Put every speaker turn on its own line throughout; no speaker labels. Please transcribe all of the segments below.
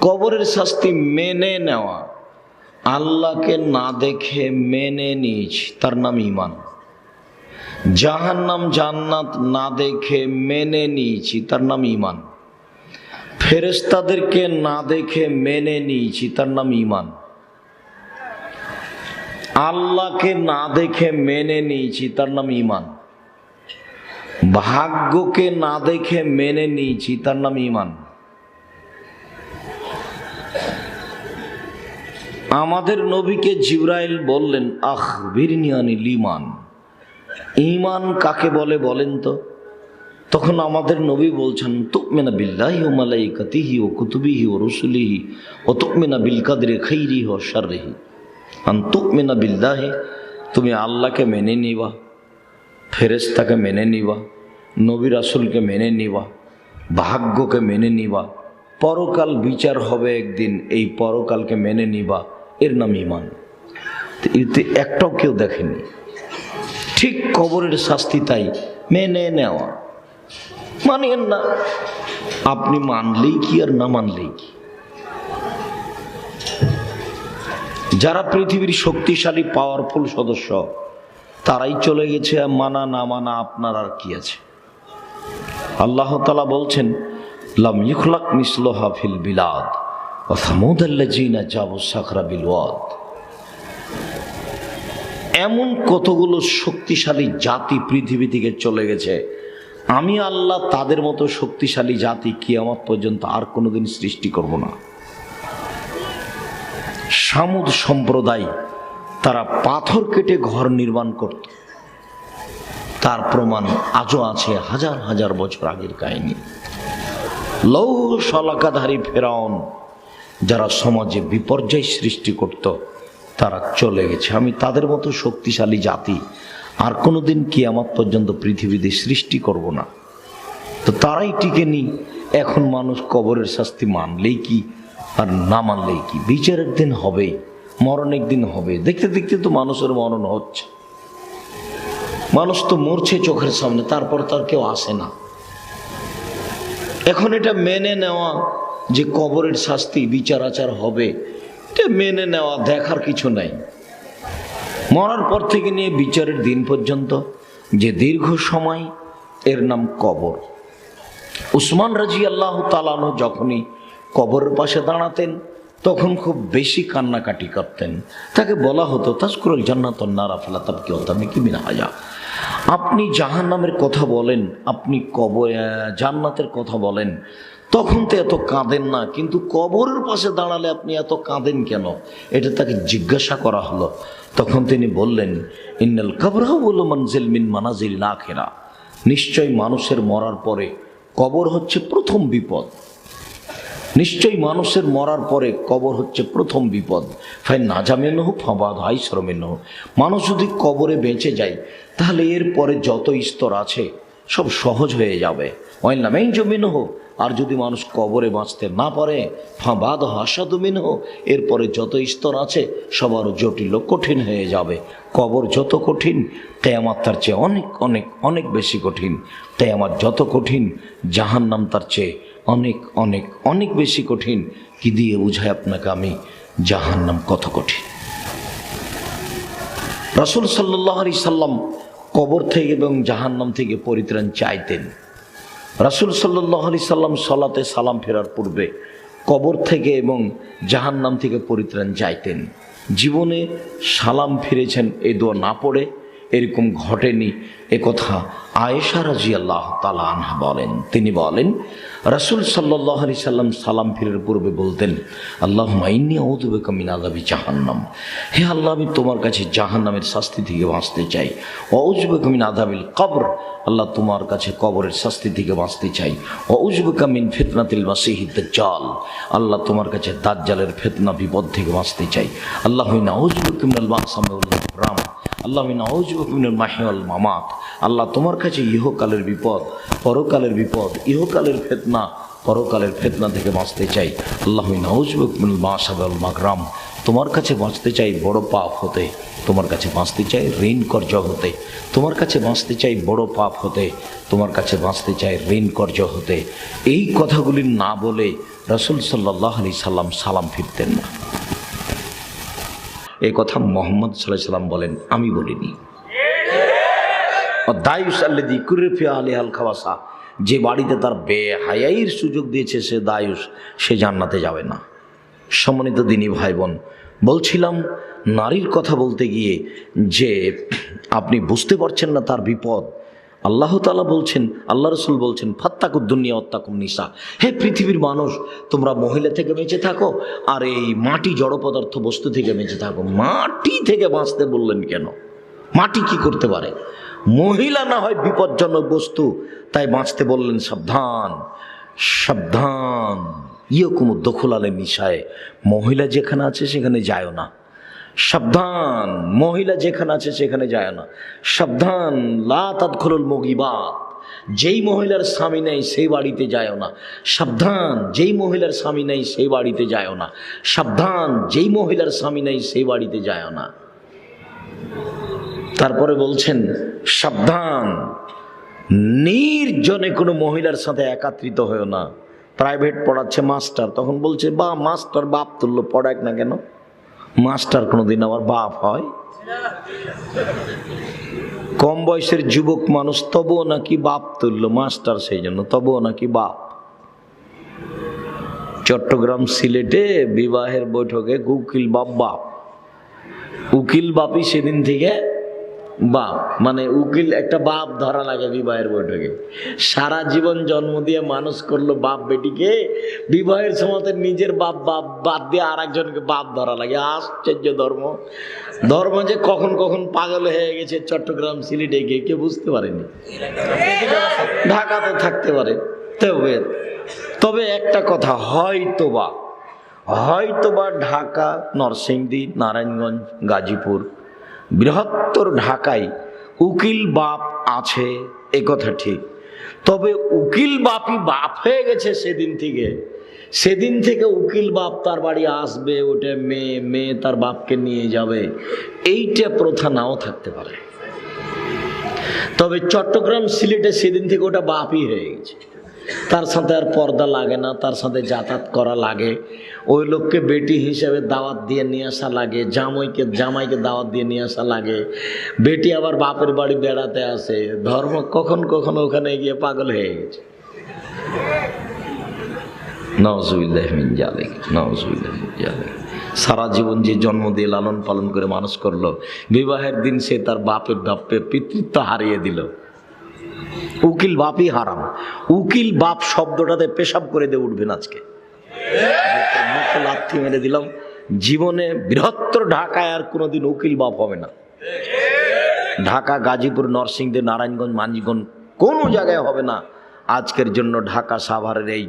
কবরের শাস্তি মেনে নেওয়া, আল্লাহকে না দেখে মেনে নিয়েছি, তার নাম ঈমান। জাহান্নাম জান্নাত না দেখে মেনে নিয়েছি, তার নাম ঈমান। ফেরেশতাদেরকে না দেখে মেনে নিয়েছি, তার নাম ঈমান। আল্লাহকে না দেখে মেনে নিয়েছি, তার নাম ঈমান। ভাগ্যকে না দেখে মেনে নিয়েছি, তার নাম ঈমান। আমাদের নবীকে জিবরাইল বললেন, আখবিরনি আনিল ঈমান, ঈমান কাকে বলে বলেন তো? তখন আমাদের নবী বলছেন, তুমিনা বিল্লাহি ওয়া মালাইকাতিহি ওয়া কুতুবিহি ওয়া রুসুলিহি ওয়া তুমিনা বিল কদরি খাইরিহি ওয়া শাররিহি। আন তুমিনা বিল্লাহি, তুমি আল্লাহকে মেনে নিবা, ফেরেশতাকে মেনে নিবা, নবী রাসূলকে মেনে নিবা, ভাগ্যকে মেনে নিবা, পরকাল বিচার হবে একদিন, এই পরকালকে মেনে নিবা, এর নাম ঈমান। এতে একটাও কেউ দেখেনি। ঠিক কবরের শাস্তি তাই, মেনে নেওয়া। মানেন না, আপনি মানলেই কি আর না মানলেই কি। যারা পৃথিবীর শক্তিশালী পাওয়ারফুল সদস্য, তারাই চলে গেছে, মানা না মানা আপনার আর কি আছে। আল্লাহ তাআলা বলছেন, লাম ইখলাক মিসলুহা ফিল বিলাদ ওয়া সামুদাল্লাযিনা জাবু সাখরা বিল ওয়াদ। এমন কতগুলো শক্তিশালী জাতি পৃথিবী থেকে চলে গেছে, আমি আল্লাহ তাদের মতো শক্তিশালী জাতি কিয়ামত পর্যন্ত আর কোনোদিন সৃষ্টি করব না। সামুদ সম্প্রদায়, তারা পাথর কেটে ঘর নির্মাণ করত, তার প্রমাণ আজও আছে, হাজার হাজার বছর আগের কাহিনী। লৌহ শলাকাধারী ফেরাউন, যারা সমাজে বিপর্যয় সৃষ্টি করত, তারা চলে গেছে। আমি তাদের মতো শক্তিশালী জাতি আর কোনোদিন কিয়ামত পর্যন্ত পৃথিবীতে সৃষ্টি করব না। তো তারাই টিকে নি। এখন মানুষ কবরের শাস্তি মানলেই কি আর না মানলেই কি, বিচারের দিন হবেই, মরণ একদিন হবে। দেখতে দেখতে তো মানুষের মরণ হচ্ছে, মানুষ তো মরছে চোখের সামনে, তারপর তার কেউ আসে না। এখন এটা মেনে নেওয়া যে কবরের শাস্তি বিচার আচার হবে, এটা মেনে নেওয়া, দেখার কিছু নাই। মরার পর থেকে নিয়ে বিচারের দিন পর্যন্ত যে দীর্ঘ সময়, এর নাম কবর। উসমান রাদিয়াল্লাহু তাআলা আনহু যখনই কবরের পাশে দাঁড়াতেন, তখন খুব বেশি কান্নাকাটি করতেন। তাকে বলা হতো, তাজকুরুল জান্নাত ওয়ান নার ফালা তাবকি ওয়া তাবকি মিন হাজা। আপনি জাহান্নামের কথা বলেন, আপনি জান্নাতের কথা বলেন, তখন তো এত কাঁদেন না, কিন্তু কবরের পাশে দাঁড়ালে আপনি এত কাঁদেন কেন? এটা তাকে জিজ্ঞাসা করা হলো। তখন তিনি বললেন, ইন্নাল কবরা ওয়াল মানজিল মিন মানাজিলিল আখিরা। নিশ্চয়ই মানুষের মরার পরে কবর হচ্ছে প্রথম বিপদ। নিশ্চয়ই মানুষের মরার পরে কবর হচ্ছে প্রথম বিপদ। ফাইন নাজামেনহ ফাবাদ আইসরমেনহ। মানুষ যদি কবরে বেঁচে যায়, তাহলে এর পরে যত স্তর আছে সব সহজ হয়ে যাবে। ওয়াইনামেন জমিনহ, আর যদি মানুষ কবরে বাঁচতে না পারে, ফাবাদ হাসাদুমিনহ, এরপরে যত স্তর আছে সব আরও জটিল কঠিন হয়ে যাবে। কবর যত কঠিন, কিয়ামত তার চেয়ে অনেক অনেক অনেক বেশি কঠিন। কিয়ামত যত কঠিন, জাহান্নাম তার চেয়ে অনেক অনেক অনেক বেশি কঠিন। কি দিয়ে বুঝায় আপনাকে আমি জাহান্নাম কত কঠিন? রাসূল সাল্লাল্লাহু আলাইহি সাল্লাম কবর থেকে এবং জাহান্নাম থেকে পরিত্রাণ চাইতেন। রাসূল সাল্লাল্লাহু আলাইহি সাল্লাম সালাতে সালাম ফেরার পূর্বে কবর থেকে এবং জাহান্নাম থেকে পরিত্রাণ চাইতেন। জীবনে সালাম ফিরেছেন এই দোয়া না পড়ে এরকম ঘটেনি, একথা আয়েশা রাদিয়াল্লাহু তাআলা আনহা বলেন। তিনি বলেন, রাসূল সাল্লাল্লাহু আলাইহি সাল্লাম সালাম ফিরার পূর্বে বলতেন, আল্লাহুম্মা ইন্নী আউযু বিকা মিন আযাবি জাহান্নাম। হে আল্লাহ, আমি তোমার কাছে জাহান্নামের শাস্তি থেকে বাঁচতে চাই। ওয়া আউযু বিকা মিন আযাবিল কবর, আল্লাহ তোমার কাছে কবরের শাস্তি থেকে বাঁচতে চাই। ওয়া আউযু বিকা মিন ফিতনাতিল মাসিহিদ দাজ্জাল, আল্লাহ তোমার কাছে দাজ্জালের ফিতনা বিপদ থেকে বাঁচতে চাই। আল্লাহুম্মা আউযু বিকা মিনাল মাসামি ওয়াল হারাম, আল্লাহুম্মা নাউযু বিকা মিনাল মাহিয়া ওয়াল মামাত। আল্লাহ তোমার কাছে ইহকালের বিপদ, পরকালের বিপদ, ইহকালের ফিতনা, পরকালের ফিতনা থেকে বাঁচতে চাই। আল্লাহুম্মা নাউযু বিকা মিনাল মাসাব ওয়াল মাগরাম। তোমার কাছে বাঁচতে চাই বড় পাপ হতে, তোমার কাছে বাঁচতে চাই ঋণ কর্জ হতে, তোমার কাছে বাঁচতে চাই বড় পাপ হতে, তোমার কাছে বাঁচতে চাই ঋণ কর্জ হতে। এই কথাগুলি না বলে রাসূল সাল্লাল্লাহু আলাইহি সাল্লাম সালাম ফিরতেন না। এই কথা মুহাম্মদ সাল্লাল্লাহু আলাইহি সাল্লাম বলেন, আমি বলিনি। দায়ুস আল্লাযী কুরফি আলাইহাল খাওয়াসা, যে বাড়িতে তার বেহায়াইর সুযোগ দিয়েছে সে দায়ুস, সে জান্নাতে যাবে না। সম্মানিত দিনী ভাই বোন, বলছিলাম নারীর কথা বলতে গিয়ে যে আপনি বুঝতে পারছেন না তার বিপদ। আল্লাহ তাআলা বলছেন, আল্লাহ রাসূল বলছেন, ফাত্তাকুদ দুনিয়া ওয়াত্তাকুন নিসা। হে পৃথিবীর মানুষ, তোমরা মহিলা থেকে বেঁচে থাকো আর এই মাটি জড় পদার্থ বস্তু থেকে বেঁচে থাকো। মাটি থেকে বাঁচতে বললেন কেন? মাটি কি করতে পারে? মহিলা না হয় বিপজ্জনক বস্তু, তাই বাঁচতে বললেন সাবধান সাবধান। ইয়াকুমুদ দুখুল আলা নিসায়ে, মহিলা যেখানে আছে সেখানে যায়ও না। সাবধান, মহিলা যেখানে আছে সেখানে যায় না। সাবধান, লা তাদখুলুল মুগিবাত, যেই মহিলার স্বামী নেই সেই বাড়িতে যায়ও না। সাবধান, যেই মহিলার স্বামী নেই সেই বাড়িতে যায়ও না। সাবধান, যেই মহিলার স্বামী নেই সেই বাড়িতে যায়ও না। তারপরে বলছেন সাবধান, নির্জনে কোনো মহিলার সাথে একাত্রিত হয়েও না। প্রাইভেট পড়াচ্ছে মাস্টার, তখন বলছে বা মাস্টার বাপ তুললো, পড়াক না কেন? মাস্টার কোনোদিন আবার বাপ হয়? কম বয়সের যুবক মানুষ, তবুও নাকি বাপ তুললো মাস্টার, সেই জন্য তবুও নাকি বাপ। চট্টগ্রাম সিলেটে বিবাহের বৈঠকে উকিল বাপ, উকিল বাপই সেদিন থেকে বাপ, মানে উকিল একটা বাপ ধরা লাগে বিবাহের বৈঠকে। সারা জীবন জন্ম দিয়ে মানুষ করলো বাপ বেটিকে, বিবাহের সময় নিজের বাপ বাদ দিয়ে আর একজনকে বাপ ধরা লাগে। আশ্চর্য ধর্ম যে কখন কখন পাগল হয়ে গেছে চট্টগ্রাম সিলেটে গিয়ে কেউ বুঝতে পারেনি। ঢাকা তো থাকতে পারে। তবে একটা কথা, হয়তোবা ঢাকা, নরসিংদী, নারায়ণগঞ্জ, গাজীপুর, বৃহত্তর ঢাকায় উকিল বাপ আছে, এ কথা ঠিক। তবে উকিল বাপই বাপ হয়ে গেছে সেদিন থেকে উকিল বাপ তার বাড়ি আসবে, ওটা মেয়ে তার বাপকে নিয়ে যাবে, এইটা প্রথা নাও থাকতে পারে। তবে চট্টগ্রাম সিলেটে সেদিন থেকে ওটা বাপই হয়ে গেছে। তার সাথে আর পর্দা লাগে না, তার সাথে যাতায়াত করা লাগে, ওই লোককে বেটি হিসেবে দাওয়াত দিয়ে নিয়ে আসা লাগে, জামাইকে দাওয়াত দিয়ে নিয়ে আসা লাগে। বেটি আবার বাপের বাড়ি বেড়াতে আসে। ধর্ম কখন ওখানে গিয়ে পাগল হয়ে গেছে। নাউযুবিল্লাহি মিন যালিক, নাউযুবিল্লাহি মিন যালিক। সারা জীবন যে জন্ম দিয়ে লালন পালন করে মানুষ করলো, বিবাহের দিন সে তার বাপের পিতৃত্ব হারিয়ে দিল। উকিল বাপই হারাম। উকিল বাপ শব্দটাতে পেশাব করে দিয়ে উঠবেন আজকে, মুখে লাথি মেরে দিলাম। জীবনে বৃহত্তর ঢাকায় আর কোনোদিন উকিল বাপ হবে না। ঢাকা, গাজীপুর, নরসিংদী, নারায়ণগঞ্জ, মানিকগঞ্জ কোনো জায়গায় হবে না। আজকের জন্য ঢাকা সাভারের এই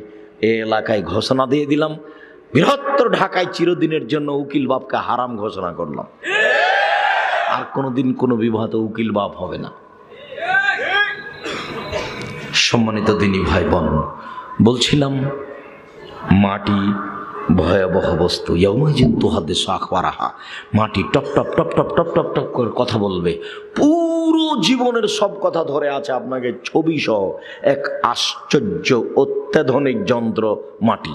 এলাকায় ঘোষণা দিয়ে দিলাম, বৃহত্তর ঢাকায় চিরদিনের জন্য উকিল বাপকে হারাম ঘোষণা করলাম। আর কোনোদিন কোনো বিবাহতে উকিল বাপ হবে না। সম্মানিত দিনী ভাই বোন, বলছিলাম মাটি ভয়াবহ বস্তু। ইয়াউমাইযিন তুহাদ্দিসু আখবারাহা, মাটি top top top top top top top করে কথা বলবে। পুরো জীবনের সব কথা ধরে আছে আপনাকে ছবি সহ, এক আশ্চর্য অত্যাধুনিক যন্ত্র মাটি।